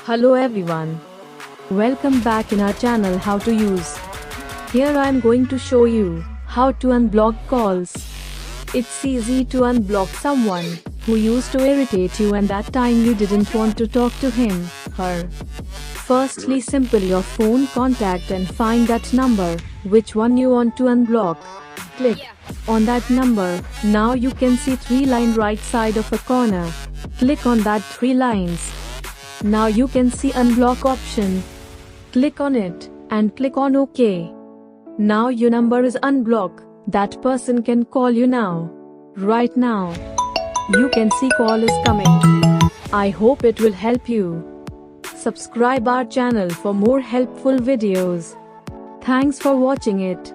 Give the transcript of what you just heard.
Hello everyone. Welcome back in our channel How to Use. Here I am going to show you how to unblock calls. It's easy to unblock someone who used to irritate you and that time you didn't want to talk to him, her. Firstly, simple your phone contact and find that number, which one you want to unblock. Click on that number. Now you can see 3 lines right side of a corner. Click on that 3 lines. Now you can see unblock option. Click on it and click on OK. Now your number is unblocked. That person can call you now. Right now. You can see call is coming. I hope it will help you. Subscribe our channel for more helpful videos. Thanks for watching it.